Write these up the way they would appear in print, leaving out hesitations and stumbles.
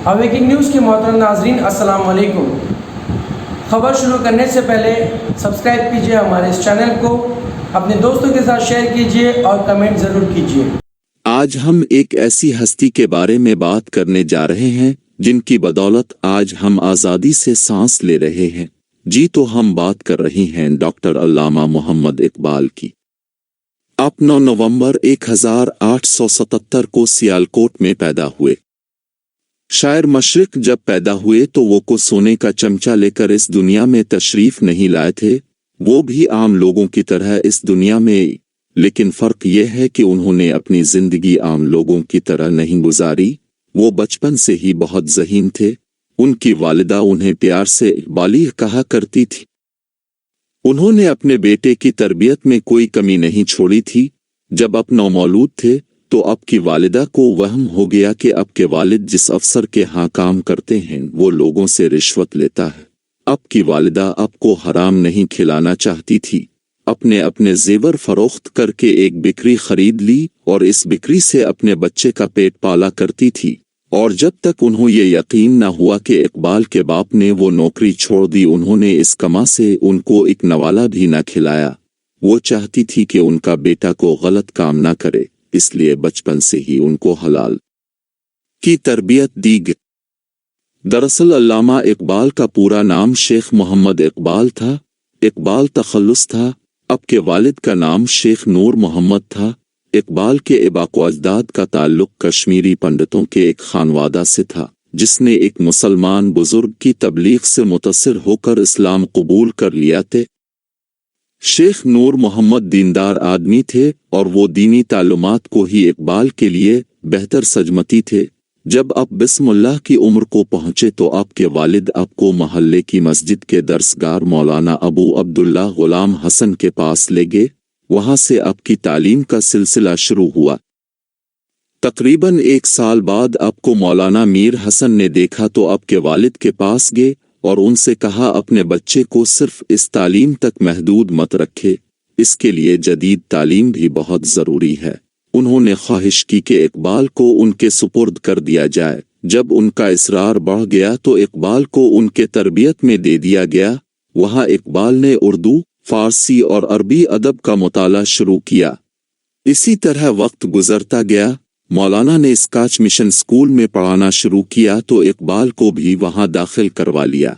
Awaking news کے محترم ناظرین السلام علیکم۔ خبر شروع کرنے سے پہلے سبسکرائب کیجیے ہمارے اس چینل کو، اپنے دوستوں کے ساتھ شیئر کیجیے اور کمنٹ ضرور کیجیے۔ آج ہم ایک ایسی ہستی کے بارے میں بات کرنے جا رہے ہیں جن کی بدولت آج ہم آزادی سے سانس لے رہے ہیں۔ جی تو ہم بات کر رہی ہیں ڈاکٹر علامہ محمد اقبال کی۔ آپ 9 نومبر 1877 کو سیالکوٹ میں پیدا ہوئے۔ شاعر مشرق جب پیدا ہوئے تو وہ کو سونے کا چمچہ لے کر اس دنیا میں تشریف نہیں لائے تھے، وہ بھی عام لوگوں کی طرح اس دنیا میں، لیکن فرق یہ ہے کہ انہوں نے اپنی زندگی عام لوگوں کی طرح نہیں گزاری۔ وہ بچپن سے ہی بہت ذہین تھے۔ ان کی والدہ انہیں پیار سے بالغ کہا کرتی تھی۔ انہوں نے اپنے بیٹے کی تربیت میں کوئی کمی نہیں چھوڑی تھی۔ جب آپ نومولود تھے تو آپ کی والدہ کو وہم ہو گیا کہ آپ کے والد جس افسر کے ہاں کام کرتے ہیں وہ لوگوں سے رشوت لیتا ہے۔ آپ کی والدہ آپ کو حرام نہیں کھلانا چاہتی تھی۔ اپنے زیور فروخت کر کے ایک بکری خرید لی اور اس بکری سے اپنے بچے کا پیٹ پالا کرتی تھی، اور جب تک انہوں یہ یقین نہ ہوا کہ اقبال کے باپ نے وہ نوکری چھوڑ دی، انہوں نے اس کما سے ان کو ایک نوالا بھی نہ کھلایا۔ وہ چاہتی تھی کہ ان کا بیٹا کو غلط کام نہ کرے، اس لیے بچپن سے ہی ان کو حلال کی تربیت دی گئی۔ دراصل علامہ اقبال کا پورا نام شیخ محمد اقبال تھا۔ اقبال تخلص تھا۔ آپ کے والد کا نام شیخ نور محمد تھا۔ اقبال کے ابا و اجداد کا تعلق کشمیری پنڈتوں کے ایک خانوادہ سے تھا جس نے ایک مسلمان بزرگ کی تبلیغ سے متاثر ہو کر اسلام قبول کر لیا تھے۔ شیخ نور محمد دیندار آدمی تھے اور وہ دینی تعلمات کو ہی اقبال کے لیے بہتر سمجھتی تھے۔ جب آپ بسم اللہ کی عمر کو پہنچے تو آپ کے والد آپ کو محلے کی مسجد کے درسگار مولانا ابو عبداللہ غلام حسن کے پاس لے گئے۔ وہاں سے آپ کی تعلیم کا سلسلہ شروع ہوا۔ تقریباً 1 سال بعد آپ کو مولانا میر حسن نے دیکھا تو آپ کے والد کے پاس گئے اور ان سے کہا اپنے بچے کو صرف اس تعلیم تک محدود مت رکھے، اس کے لیے جدید تعلیم بھی بہت ضروری ہے۔ انہوں نے خواہش کی کہ اقبال کو ان کے سپرد کر دیا جائے۔ جب ان کا اصرار بڑھ گیا تو اقبال کو ان کے تربیت میں دے دیا گیا۔ وہاں اقبال نے اردو، فارسی اور عربی ادب کا مطالعہ شروع کیا۔ اسی طرح وقت گزرتا گیا۔ مولانا نے اسکاچ مشن اسکول میں پڑھانا شروع کیا تو اقبال کو بھی وہاں داخل کروا لیا۔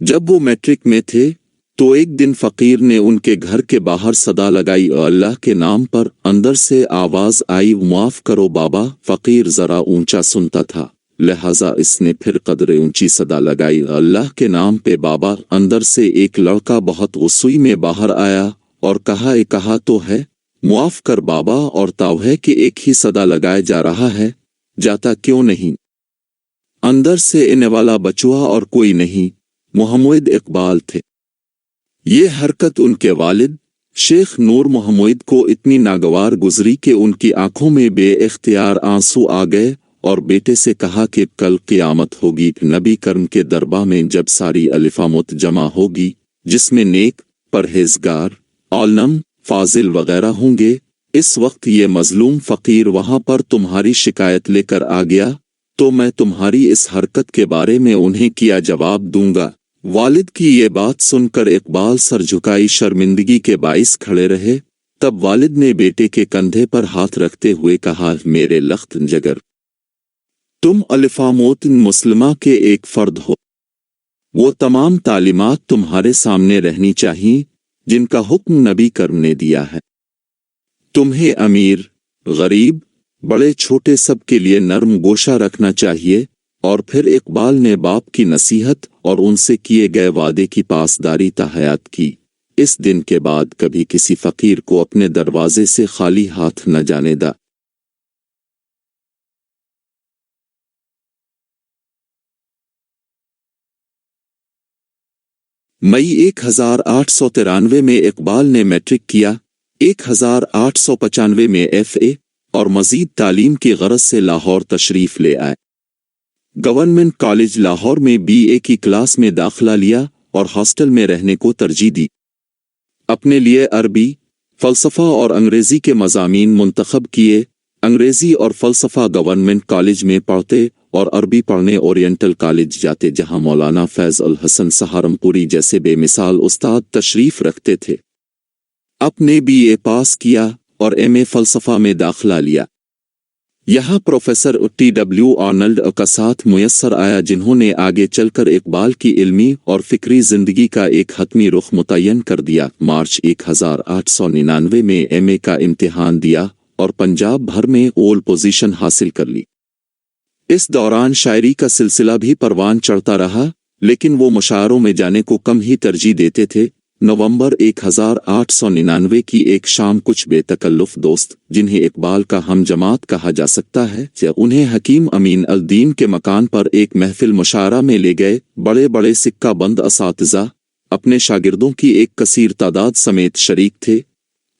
جب وہ میٹرک میں تھے تو ایک دن فقیر نے ان کے گھر کے باہر صدا لگائی، اللہ کے نام پر۔ اندر سے آواز آئی، معاف کرو بابا۔ فقیر ذرا اونچا سنتا تھا، لہذا اس نے پھر قدر اونچی صدا لگائی، اللہ کے نام پہ بابا۔ اندر سے ایک لڑکا بہت غصے میں باہر آیا اور کہا تو ہے، معاف کر بابا، اور تاؤ ہے کہ ایک ہی صدا لگایا جا رہا ہے، جاتا کیوں نہیں؟ اندر سے انے والا بچوا اور کوئی نہیں، محمد اقبال تھے۔ یہ حرکت ان کے والد شیخ نور محمد کو اتنی ناگوار گزری کہ ان کی آنکھوں میں بے اختیار آنسو آ گئے اور بیٹے سے کہا کہ کل قیامت ہوگی، نبی کرم کے دربار میں جب ساری الفامت جمع ہوگی جس میں نیک، پرہیزگار، عالم، فاضل وغیرہ ہوں گے، اس وقت یہ مظلوم فقیر وہاں پر تمہاری شکایت لے کر آ گیا تو میں تمہاری اس حرکت کے بارے میں انہیں کیا جواب دوں گا۔ والد کی یہ بات سن کر اقبال سر جھکائی شرمندگی کے باعث کھڑے رہے۔ تب والد نے بیٹے کے کندھے پر ہاتھ رکھتے ہوئے کہا، میرے لخت جگر، تم الفاموت مسلمہ کے ایک فرد ہو۔ وہ تمام تعلیمات تمہارے سامنے رہنی چاہیے جن کا حکم نبی کرم نے دیا ہے۔ تمہیں امیر، غریب، بڑے چھوٹے سب کے لیے نرم گوشہ رکھنا چاہیے۔ اور پھر اقبال نے باپ کی نصیحت اور ان سے کیے گئے وعدے کی پاسداری تا حیات کی۔ اس دن کے بعد کبھی کسی فقیر کو اپنے دروازے سے خالی ہاتھ نہ جانے دا۔ مئی 1893 میں اقبال نے میٹرک کیا۔ 1895 میں FA اور مزید تعلیم کی غرض سے لاہور تشریف لے آئے۔ گورنمنٹ کالج لاہور میں BA کی کلاس میں داخلہ لیا اور ہاسٹل میں رہنے کو ترجیح دی۔ اپنے لیے عربی، فلسفہ اور انگریزی کے مضامین منتخب کیے۔ انگریزی اور فلسفہ گورنمنٹ کالج میں پڑھتے और अरबी पढ़ने ओरिएंटल कॉलेज जाते जहां मौलाना फैज अल हसन सहारनपुरी जैसे बेमिसाल उस्ताद तशरीफ रखते थे। आपने BA पास किया और MA फ़लसफ़ा में दाखिला लिया। यहाँ प्रोफेसर TW आर्नल्ड का साथ मुयस्सर आया जिन्होंने आगे चलकर इकबाल की इल्मी और फ़िक्री ज़िंदगी का एक हतमी रुख मुतय्यन कर दिया। मार्च 1899 में MA का इम्तिहान दिया और पंजाब भर में ओल पोजीशन हासिल कर ली। इस दौरान शायरी का सिलसिला भी परवान चढ़ता रहा, लेकिन वो मुशायरों में जाने को कम ही तरजीह देते थे। नवंबर 1899 की एक शाम कुछ बेतकल्लुफ़ दोस्त, जिन्हें इकबाल का हम जमात कहा जा सकता है, उन्हें हकीम अमीन अल दीन के मकान पर एक महफिल मुशायरा में ले गए। बड़े बड़े सिक्का बंद असातिज़ा अपने शागिर्दों की एक कसीर तादाद समेत शरीक थे।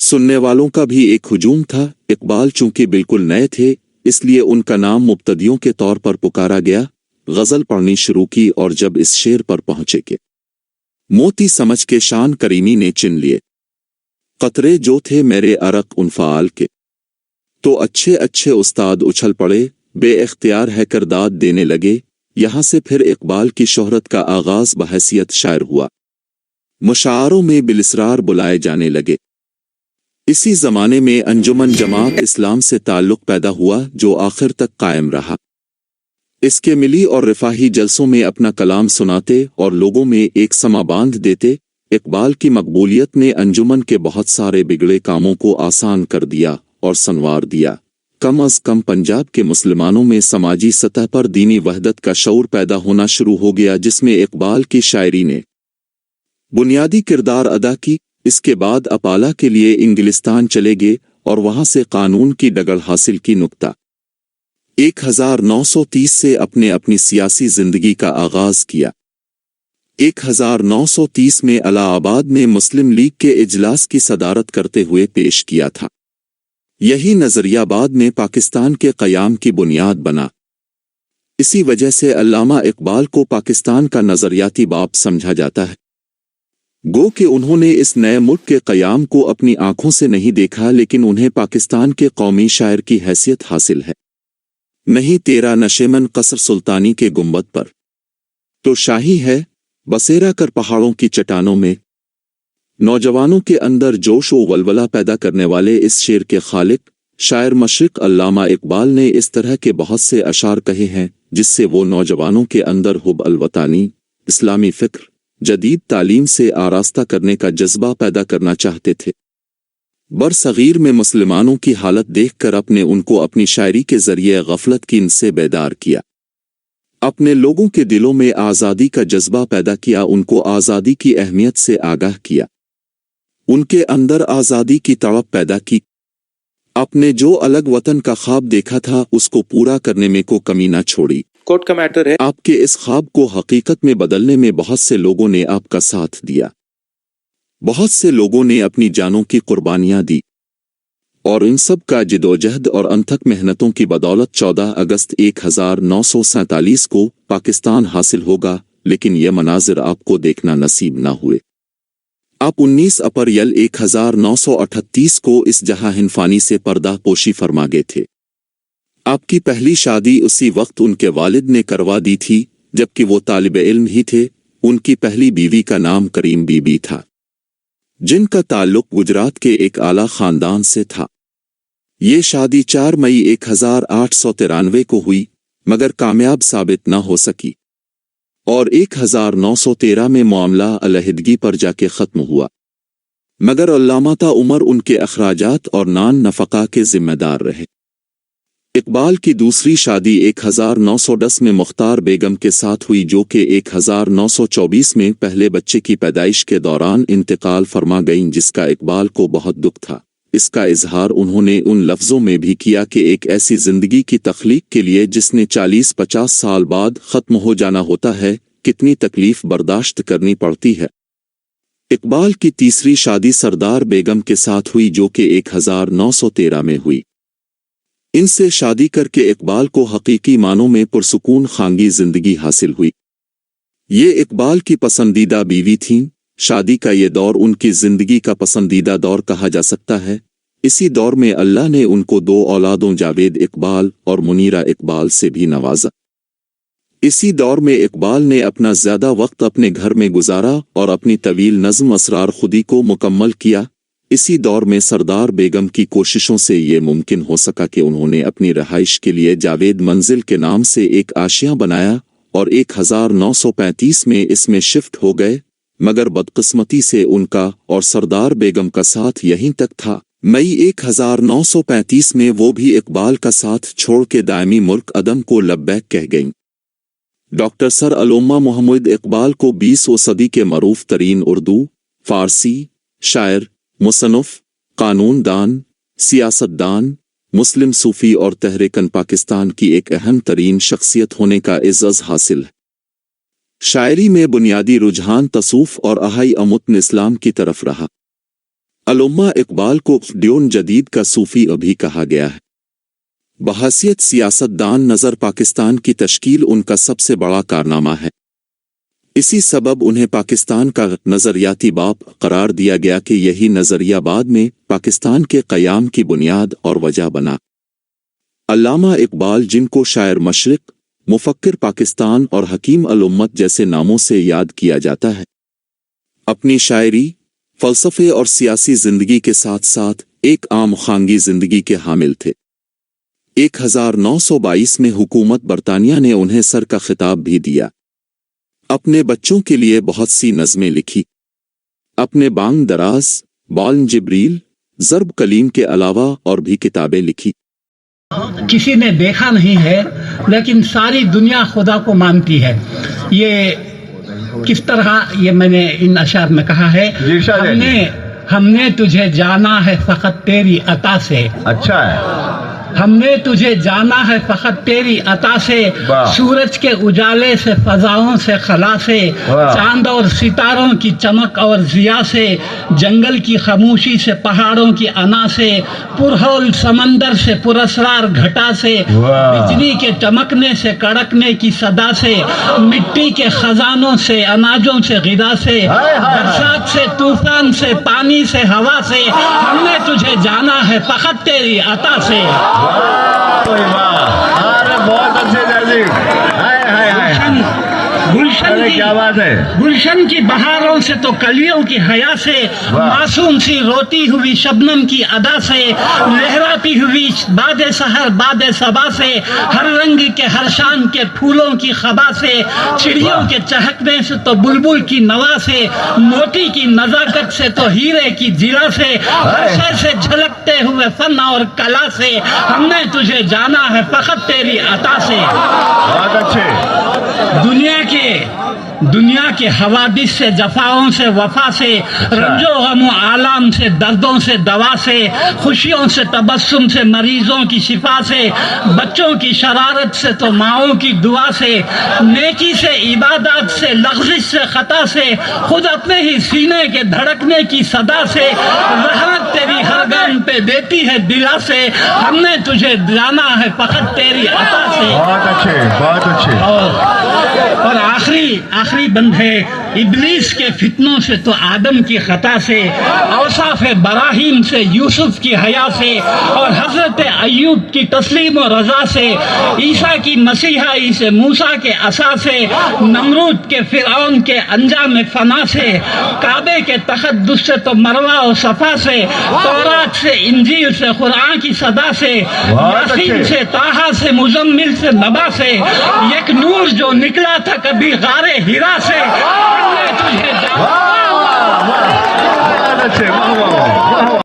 सुनने वालों का भी एक हुजूम था। इकबाल चूंकि बिल्कुल नए थे, इसलिए उनका नाम मुब्तदियों के तौर पर पुकारा गया। गज़ल पढ़नी शुरू की और जब इस शेर पर पहुंचे के मोती समझ के शान करीमी ने चिन लिए, कतरे जो थे मेरे अरक उनफाल के, तो अच्छे अच्छे उस्ताद उछल पड़े, बेइख्तियार है करदाद देने लगे। यहाँ से फिर इकबाल की शोहरत का आगाज बहैसियत शायर हुआ। मुशायरों में बिलिसरार बुलाए जाने लगे। इसी ज़माने में अंजुमन जमात इस्लाम से ताल्लुक़ पैदा हुआ, जो आखिर तक कायम रहा। इसके मिली और रिफाही जलसों में अपना कलाम सुनाते और लोगों में एक समा बांध देते। इकबाल की मकबूलियत ने अंजुमन के बहुत सारे बिगड़े कामों को आसान कर दिया और संवार दिया। कम अज़ कम पंजाब के मुसलमानों में समाजी सतह पर दीनी वहदत का शऊर पैदा होना शुरू हो गया, जिसमें इकबाल की शायरी ने बुनियादी किरदार अदा की। इसके बाद अपाला के लिए इंग्लिस्तान चले गए और वहां से कानून की डगर हासिल की। नुक्ता 1930 से अपनी सियासी जिंदगी का आगाज किया। 1930 में इलाहाबाद में मुस्लिम लीग के इजलास की सदारत करते हुए पेश किया था। यही नजरिया बाद में पाकिस्तान के क़याम की बुनियाद बना। इसी वजह से अल्लामा इकबाल को पाकिस्तान का नजरियाती बाप समझा जाता है। गो कि उन्होंने इस नए मुल्क के क़याम को अपनी आंखों से नहीं देखा, लेकिन उन्हें पाकिस्तान के कौमी शायर की हैसियत हासिल है। नहीं तेरा नशेमन कसर सुल्तानी के गुंबद पर, तो शाही है बसेरा कर पहाड़ों की चट्टानों में। नौजवानों के अंदर जोश व वलवला पैदा करने वाले इस शेर के खालिक शायर मशरिक़ अल्लामा इकबाल ने इस तरह के बहुत से अशार कहे हैं, जिससे वो नौजवानों के अंदर हुब अल-वतानी, इस्लामी फ़िक्र, जदीद तालीम से आरास्ता करने का जज्बा पैदा करना चाहते थे। बरसगीर में मुसलमानों की हालत देखकर अपने उनको अपनी शायरी के जरिए गफलत की इनसे बेदार किया। अपने लोगों के दिलों में आज़ादी का जज्बा पैदा किया, उनको आज़ादी की अहमियत से आगाह किया, उनके अंदर आज़ादी की तड़प पैदा की। अपने जो अलग वतन का ख्वाब देखा था उसको पूरा करने में को कमी न छोड़ी। कोर्ट का मैटर है। आपके इस ख्वाब को हकीकत में बदलने में बहुत से लोगों ने आपका साथ दिया। बहुत से लोगों ने अपनी जानों की कुर्बानियां दी और इन सब का जिदोजहद और अनथक मेहनतों की बदौलत 14 अगस्त 1947 को पाकिस्तान हासिल होगा, लेकिन यह मनाजिर आपको देखना नसीब ना हुए। आप 19 अप्रैल 1938 को इस जहां हिनफानी से पर्दा पोशी फरमा गए थे। आपकी पहली शादी उसी वक्त उनके वालिद ने करवा दी थी जबकि वो तालिबे इल्म ही थे। उनकी पहली बीवी का नाम करीम बीबी था, जिनका ताल्लुक गुजरात के एक आला खानदान से था। ये शादी 4 मई 1893 को हुई, मगर कामयाब साबित न हो सकी और 1913 में मामला अलहदगी पर जाके ख़त्म हुआ, मगर अल्लामा उमर उनके अखराजात और नान नफ़का के जिम्मेदार रहे। इकबाल की दूसरी शादी 1910 में मुख्तार बेगम के साथ हुई, जो कि 1924 में पहले बच्चे की पैदाइश के दौरान इंतकाल फरमा गईं, जिसका इकबाल को बहुत दुख था। इसका इजहार उन्होंने उन लफ्ज़ों में भी किया कि एक ऐसी ज़िंदगी की तख्लीक के लिए जिसने 40-50 साल बाद ख़त्म हो जाना होता है, कितनी तकलीफ़ बर्दाश्त करनी पड़ती है। इकबाल की तीसरी शादी सरदार बेगम के साथ हुई, जो कि 1913 में हुई। इनसे शादी करके इकबाल को हकीकी मानों में पुरसुकून खांगी जिंदगी हासिल हुई। ये इकबाल की पसंदीदा बीवी थीं। शादी का ये दौर उनकी जिंदगी का पसंदीदा दौर कहा जा सकता है। इसी दौर में अल्लाह ने उनको 2 औलादों जावेद इकबाल और मुनीरा इकबाल से भी नवाजा। इसी दौर में इकबाल ने अपना ज़्यादा वक्त अपने घर में गुजारा और अपनी तवील नज़्म असरार खुदी को मुकम्मल किया। इसी दौर में सरदार बेगम की कोशिशों से ये मुमकिन हो सका कि उन्होंने अपनी रहाइश के लिए जावेद मंजिल के नाम से एक आशिया बनाया और 1935 में इसमें शिफ्ट हो गए, मगर बदकिस्मती से उनका और सरदार बेगम का साथ यहीं तक था। मई 1935 में वो भी इकबाल का साथ छोड़ के दायमी मुल्क अदम को लब्बैक कह गईं। डॉक्टर सर अल्लामा मोहम्मद इकबाल को 20वीं सदी के मरूफ तरीन उर्दू, फारसी शायर, मुसन्निफ, कानूनदान, सियासतदान, मुस्लिम सूफी और तहरीकन पाकिस्तान की एक अहम तरीन शख्सियत होने का इज़्ज़त हासिल है। शायरी में बुनियादी रुझान तसूफ और अहाई अमुतन इस्लाम की तरफ रहा। अल्लामा इकबाल को ड्यून जदीद का सूफी भी कहा गया है। बहैसियत सियासतदान नज़र पाकिस्तान की तश्कील उनका सबसे बड़ा कारनामा है। इसी सबब उन्हें पाकिस्तान का नज़रियाती बाप करार दिया गया कि यही नज़रिया बाद में पाकिस्तान के क़याम की बुनियाद और वजह बना। अल्लामा इकबाल, जिनको शायर मशरिक़, मुफक्किर पाकिस्तान और हकीम अल उम्मत जैसे नामों से याद किया जाता है, अपनी शायरी, फ़लसफ़े और सियासी ज़िंदगी के साथ साथ एक आम खानगी ज़िंदगी के हामिल थे। 1922 में हुकूमत बरतानिया ने उन्हें सर का खिताब भी दिया। अपने बच्चों के लिए बहुत सी नज़में लिखी। अपने बांग दराज, बालन जिब्रील, ज़र्ब कलीम के अलावा और भी किताबें लिखी। किसी ने देखा नहीं है लेकिन सारी दुनिया खुदा को मानती है। ये किस तरह, ये मैंने इन अशार में कहा है, हमने तुझे जाना है फ़कत तेरी अता से। अच्छा है। हमने तुझे जाना है फ़कत तेरी अता से, सूरज के उजाले से, फ़ज़ाओं से, खला से, चांद और सितारों की चमक और ज़िया से, जंगल की खामोशी से, पहाड़ों की अना से, पुरहौल समंदर से, पुरस्रार घटा से, बिजली के चमकने से, कड़कने की सदा से, मिट्टी के खजानों से, अनाजों से, ग़िज़ा से, बरसात से, तूफान से, पानी से, हवा से, हमने तुझे जाना है फ़कत तेरी अता से। अरे बहुत अच्छे जैसी। गुलशन की क्या बात है। गुलशन की बहारों से तो कलियों की हया से, मासूम सी रोती हुई शबनम की अदा से, लहराती हुई बादे सहर बादे सबा से, हर रंग के हर शान के फूलों की खबा से, चिड़ियों के चहकने से तो बुलबुल की नवा से, मोती की नजाकत से तो हीरे की जिला से, हर से झलकते हुए फन और कला से, हमने तुझे जाना है फ़कत तेरी अता से। बहुत अच्छे। दुनिया के हवादिस से, जफाओं से, वफा से, रंजो गमो आलाम से, दर्दों से, दवा से, खुशियों से, तबस्सुम से, मरीजों की शिफा से, बच्चों की शरारत से तो माओं की दुआ से, नेकी से, इबादत से, लग़्ज़िश से, ख़ता से, खुद अपने ही सीने के धड़कने की सदा से, रहमत तेरी हर गम पे देती है दिला से, हमने तुझे जाना है फ़कत तेरी अता से। बहुत अच्छे, बहुत अच्छे। और आखिरी बंद है, इब्लीस के फितनों से तो आदम की खता से, औसाफ बराहीम से, यूसुफ की हया से, और हजरत अय्यूब की तस्लीम और रजा से, ईसा की मसीहाई से, मूसा के असा से, नमरूद के फिरौन के अंजाम फना से, काबे के तक़द्दुस से तो मरवा और सफा से, तौरात से, इंजील से, कुरान की सदा से, यासीन से, ताहा से, मुज़म्मिल से, नबा से, एक नूर जो निकला था कभी गारे हिरा से, हमने तुझे बहुत अच्छे। वाह वाह वाह।